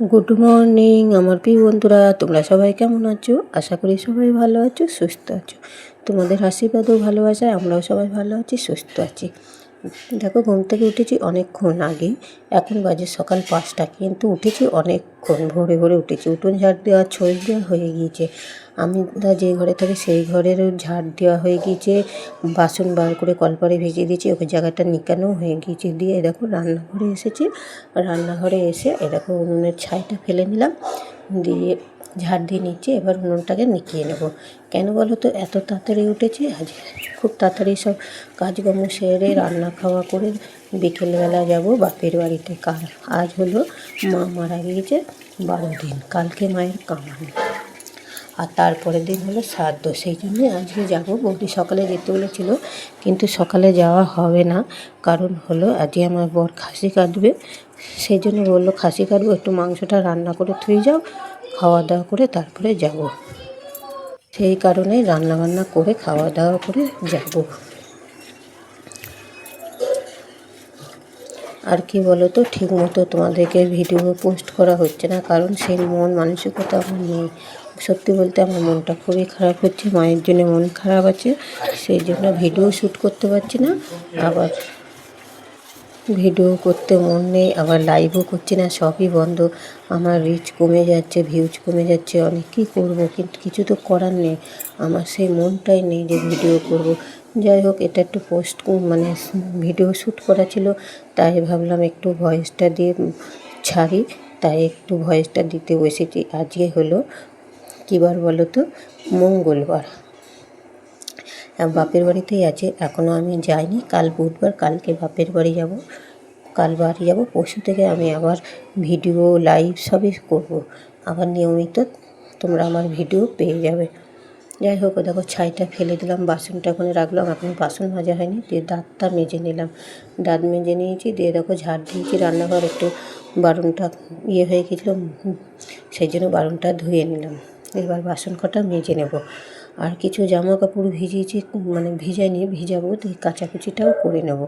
Good morning আমার প্রিয় বন্ধুরা, তোমরা সবাই কেমন আছো? আশা করি সবাই ভালো আছো, সুস্থ আছো। তোমাদের আশীর্বাদ ও ভালোবাসায় আমরাও সবাই ভালো আছি, সুস্থ আছি। দেখো, ঘুম থেকে উঠেছি অনেকক্ষণ আগে, এখন বাজে সকাল 5টা, কিন্তু উঠেছি অনেকক্ষণ, ভোরে ভোরে উঠেছি। উঠোন ঝাড় দেওয়া, ছোঁচ দেওয়া হয়ে গিয়েছে। আমি যে ঘরে থাকি সেই ঘরের ঝাড় দেওয়া হয়ে গিয়েছে, বাসন বার করে কলপারে ভিজিয়ে দিয়েছি, ওকে জায়গাটা নিকানো হয়ে গিয়েছে। দিয়ে দেখো রান্নাঘরে এসেছি, রান্নাঘরে এসে দেখো উনুনের ছাইটা ফেলে নিলাম, দিয়ে ঝাড় দিয়ে নিচ্ছি। এবার উনুনটাকে নিকিয়ে নেব। কেন বলো তো, এত তাড়াতাড়ি উঠেছি আজ, খুব তাড়াতাড়ি সব কাজকর্ম সেরে রান্না খাওয়া করে বিকেলবেলা যাব বাপের বাড়িতে। আজ হলো মা মারা গিয়েছে 12 দিন, কালকে মায়ের কামানি, আর তারপরের দিন হলো শ্রাদ্ধ। সেই জন্যে আজকে যাবো। বৌদি সকালে যেতে বলেছিল, কিন্তু সকালে যাওয়া হবে না, কারণ হলো আজকে আমার বর খাসি কাটবে। সেই জন্য বললো খাসি কাটবো, একটু মাংসটা রান্না করে থুয়ে যাও, খাওয়া দাওয়া করে তারপরে যাব। সেই কারণে রান্নাবান্না করে খাওয়া দাওয়া করে যাব। আর কি বলো তো, ঠিক মতো তোমাদেরকে ভিডিও পোস্ট করা হচ্ছে না, কারণ সেই মন মানসিকতা আমার নেই। সত্যি বলতে আমার মনটা খুবই খারাপ হচ্ছে, মায়ের জন্য মন খারাপ আছে, সেই জন্য ভিডিও শ্যুট করতে পারছি না। আবার ভিডিও করতে মন নেই, আবার লাইভও করছি না, সবই বন্ধ। আমার রিচ কমে যাচ্ছে, ভিউজ কমে যাচ্ছে, অনেক কী করবো, কিন্তু কিছু তো করার নেই। আমার সেই মনটাই নেই যে ভিডিও করব। যাই হোক, এটা একটু পোস্ট মানে ভিডিও শ্যুট করা ছিল, তাই ভাবলাম একটু ভয়েসটা দিয়ে ছাড়ি, তাই একটু ভয়েসটা দিতে বসেছি। আজকে হলো কী বার বলো তো, মঙ্গলবার। বাপের বাড়িতেই আছে, এখনও আমি যাইনি। কাল বুধবার, কালকে বাপের বাড়ি যাব, কাল বাড়ি যাব। পরশু থেকে আমি আবার ভিডিও লাইভ সবই করব, আবার নিয়মিত তোমরা আমার ভিডিও পেয়ে যাবে। যাই হোক, দেখো ছাইটা ফেলে দিলাম, বাসনটা ওখানে রাখলাম, এখন বাসন মাজা হয়নি। দিয়ে দাঁতটা মেজে নিলাম, দাঁত মেজে নিয়েছি। দিয়ে দেখো ঝাড় দিয়েছি, রান্নাঘর একটু বারণটা হয়ে গেছিলো, সেই জন্য বারণটা ধুয়ে নিলাম। এবার বাসন কটা মেজে নেব। আর কিছু জামা কাপড় ভিজিয়েছি, মানে ভিজাইনি, ভিজাবো, দিয়ে কাচাকুচিটাও করে নেব।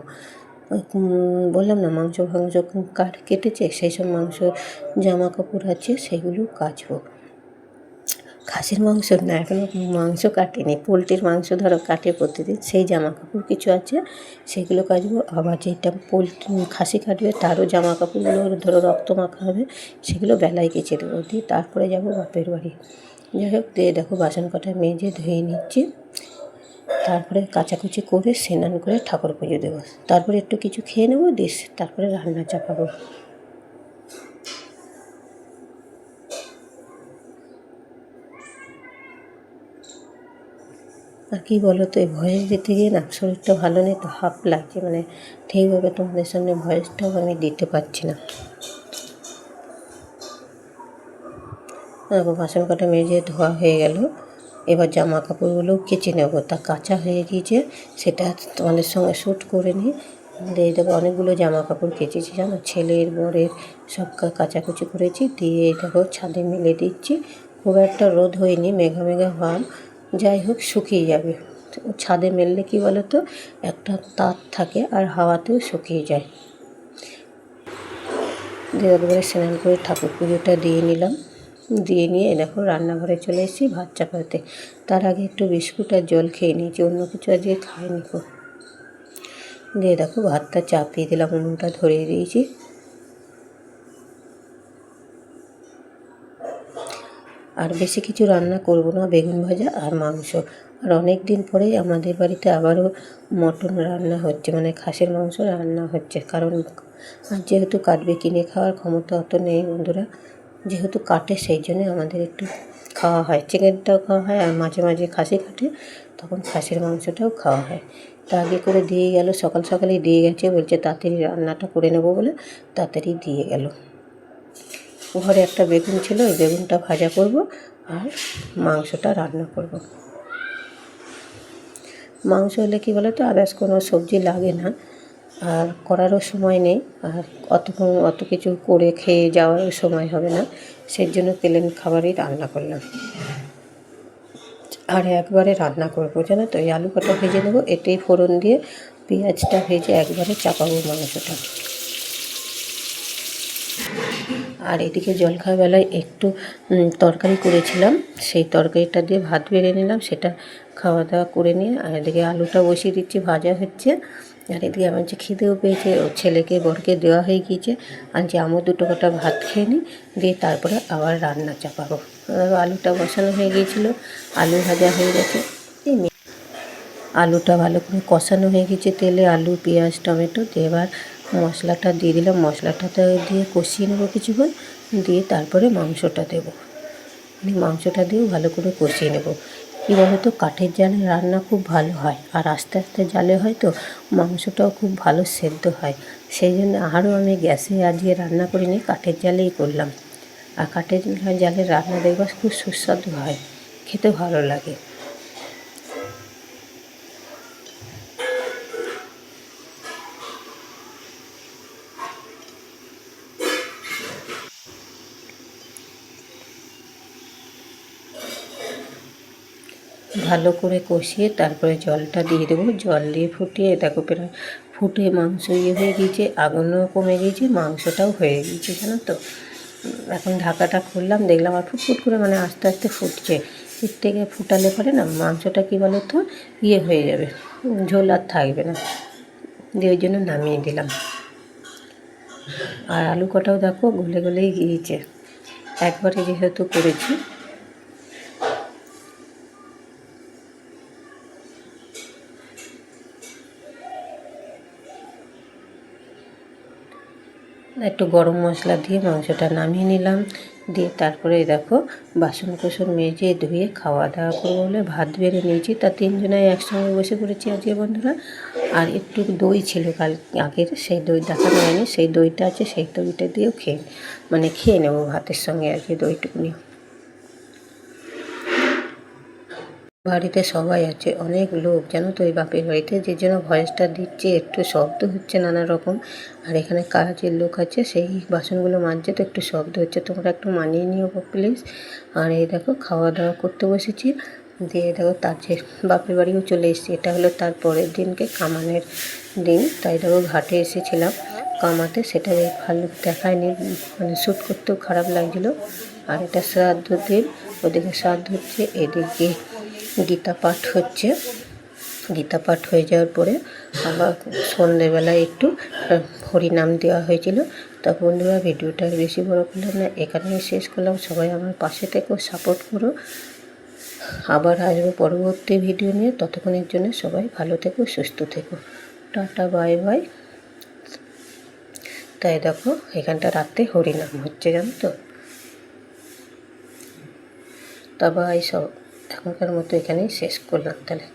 বললাম না, মাংস কেটেছে, সেই সব মাংস জামা কাপড় আছে, সেগুলো কাচবো। খাসির মাংস না, এখনও মাংস কাটেনি, পোলট্রির মাংস ধরো কাটে প্রতিদিন, সেই জামা কাপড় কিছু আছে, সেগুলো কাচবো। আবার যেটা খাসি কাটবে তারও জামা কাপড়গুলো ধরো রক্ত মাখা হবে, সেগুলো বেলায় কেচে দেবো। দিয়ে তারপরে যাব বাপের বাড়ি। যাই হোক, দিয়ে দেখো বাসন কটা মেজে ধুয়ে নিচ্ছি, তারপরে কাচাকুচি করে স্নান করে ঠাকুর পুজো দেবো, তারপরে একটু কিছু খেয়ে নেবো, দিয়ে তারপরে রান্না চাপাবো। আর কী বলো তো, এই ভয়েস দিতে গিয়ে না শরীরটা ভালো নেই তো, হাফ লাগছে, মানে ঠিকভাবে তোমাদের সামনে ভয়েসটাও আমি দিতে পারছি না। দেখো বাসন কটা মেজে ধোয়া হয়ে গেল, এবার জামা কাপড়গুলোও কেচে নেবো। তা কাঁচা হয়ে গিয়েছে, সেটা তোমাদের সঙ্গে শ্যুট করে নিই। দিয়ে দেখো অনেকগুলো জামা কাপড় কেচেছি, জানো, ছেলের বরের সব কাচাকুচি করেছি। দিয়ে দেখো ছাদে মেলে দিচ্ছি, খুব একটা রোদ হয়নি, মেঘা মেঘা ভাব, যাই হোক শুকিয়ে যাবে। ছাদে মেললে কী বলো তো, একটা তাপ থাকে আর হাওয়াতেও শুকিয়ে যায়। দিয়ে একবারে স্নান করে ঠাকুর পুজোটা দিয়ে নিলাম, দিয়ে নিয়ে দেখো রান্নাঘরে চলে এসেছি ভাত চাপাতে। তার আগে একটু বিস্কুট আর জল খেয়ে নিয়েছি, অন্য কিছু আজকে খাইনি গো। দিয়ে দেখো ভাতটা চাপিয়ে দিলাম, উনুনটা ধরিয়ে দিয়েছি। আর বেশি কিছু রান্না করব না, বেগুন ভাজা আর মাংস। আর অনেক দিন পরেই আমাদের বাড়িতে আবারও মটন রান্না হচ্ছে, মানে খাসির মাংস রান্না হচ্ছে। কারণ আর যেহেতু কাটবে, কিনে খাওয়ার ক্ষমতা অত নেই বন্ধুরা, যেহেতু কাটে সেই জন্য আমাদের একটু খাওয়া হয়, চিকেনটাও খাওয়া হয়, আর মাঝে মাঝে খাসি কাটে, তখন খাসির মাংসটাও খাওয়া হয়। তা আগে করে দিয়ে গেল, সকাল সকালেই দিয়ে গেছে, বলছে তাড়াতাড়ি রান্নাটা করে নেবো বলে তাড়াতাড়ি দিয়ে গেল। ঘরে একটা বেগুন ছিল, ওই বেগুনটা ভাজা করব আর মাংসটা রান্না করব। মাংস হলে কী বলো তো, আদার্স কোনো সবজি লাগে না, আর করারও সময় নেই, আর অত কিছু করে খেয়ে যাওয়ারও সময় হবে না, সেই জন্য প্লেন খাবারই রান্না করলাম। আর একবারে রান্না করবো, জানো তো, এই আলু কটা ভেজে নেবো, এতেই ফোড়ন দিয়ে পেঁয়াজটা ভেজে একবারে চাপাবো মাংসটা। আর এদিকে জলখাবারবেলায় একটু তরকারি করেছিলাম, সেই তরকারিটা দিয়ে ভাত বেড়ে নিলাম, সেটা খাওয়া দাওয়া করে নিয়ে আর এদিকে আলুটা বসিয়ে দিচ্ছি, ভাজা হচ্ছে। আর এদিকে আমার যে খিদেও পেয়েছে, ও ছেলেকে বরকে দেওয়া হয়ে গিয়েছে। আর যে আমার দুটো কটা ভাত খেয়ে নিই, দিয়ে তারপরে আবার রান্না চাপাবো। আলুটা বসানো হয়ে গিয়েছিলো, আলু ভাজা হয়ে গেছে। আলুটা ভালো করে কষানো হয়ে গেছে তেলে, আলু পেঁয়াজ টমেটো দিয়ে এবার মশলাটা দিয়ে দিলাম। মশলাটাতে দিয়ে কষিয়ে নেবো কিছুক্ষণ, দিয়ে তারপরে মাংসটা দেবো। মাংসটা দিয়েও ভালো করে কষিয়ে নেব। কী বলো তো, কাঠের জালে রান্না খুব ভালো হয়, আর আস্তে আস্তে জালে হয় তো মাংসটাও খুব ভালো সেদ্ধ হয়। সেই জন্য আরও আমি গ্যাসে আজকে রান্না করিনি, কাঠের জালেই করলাম। আর কাঠের জালে রান্না দেখবা খুব সুস্বাদু হয়, খেতে ভালো লাগে। ভালো করে কষিয়ে তারপরে জলটা দিয়ে দেবো। জল দিয়ে ফুটিয়ে দেখো প্রায় ফুটে মাংস হয়ে গিয়েছে, আগুনও কমে গিয়েছে, মাংসটাও হয়ে গিয়েছে, জানো তো। এখন ঢাকাটা খুললাম, দেখলাম আর ফুটফুট করে মানে আস্তে আস্তে ফুটছে। এর থেকে ফুটালে পরে না মাংসটা কী বলো তো হয়ে যাবে, ঝোল আর থাকবে না, দিয়ে ওই জন্য নামিয়ে দিলাম। আর আলু কটাও দেখো গলে গলেই গিয়েছে, একবারে যেহেতু করেছি। একটু গরম মশলা দিয়ে মাংসটা নামিয়ে নিলাম, দিয়ে তারপরে দেখো বাসন কোসন মেজে ধুয়ে খাওয়া দাওয়া করবো বলে ভাত বেড়ে নিয়েছি। তা তিনজনাই একসঙ্গে বসে পড়েছি আজকে বন্ধুরা। আর একটু দই ছিল কাল আগের, সেই দই দেখানো হয়নি, সেই দইটা আছে, সেই দইটা দিয়েও খেয়ে নেবো ভাতের সঙ্গে আর কি দইটুকুনি। বাড়িতে সবাই আছে, অনেক লোক, জানো তো ওই বাপের বাড়িতে, যে জন্য ভয়েসটা দিচ্ছে একটু শব্দ হচ্ছে নানা রকম। আর এখানে কাজের লোক আছে, সেই বাসনগুলো মাজছে তো একটু শব্দ হচ্ছে, তোমরা একটু মানিয়ে নিও প্লিজ। আর এই দেখো খাওয়া দাওয়া করতে বসেছি, দিয়ে দেখো তার যে বাপের বাড়িও চলে এসেছি। এটা হলো তার পরের দিনকে কামানের দিন, তাই দেখো ঘাটে এসেছিলাম কামাতে, সেটা ভালো দেখায়নি, মানে শ্যুট করতেও খারাপ লাগছিলো। আর এটা শ্রাদ্ধ দিন, ওদিকে শ্রাদ্ধ হচ্ছে, এদিকে গীতা পাঠ হচ্ছে। গীতা পাঠ হয়ে যাওয়ার পরে আবার সন্ধ্যেবেলায় একটু হরিনাম দেওয়া হয়েছিল। তা বন্ধুরা ভিডিওটা বেশি বড় করলাম না, এখানেই শেষ করলাম। সবাই আমার পাশে থেকো, সাপোর্ট করো। আবার আসবো পরবর্তী ভিডিও নিয়ে, ততক্ষণের জন্য সবাই ভালো থেকো, সুস্থ থেকো, টাটা বাই বাই। তাই দেখো এখানটা রাতে হরিনাম হচ্ছে, জানো তো। তা বাই, সব এখনকার মতো এখানেই শেষ করলাম তাহলে।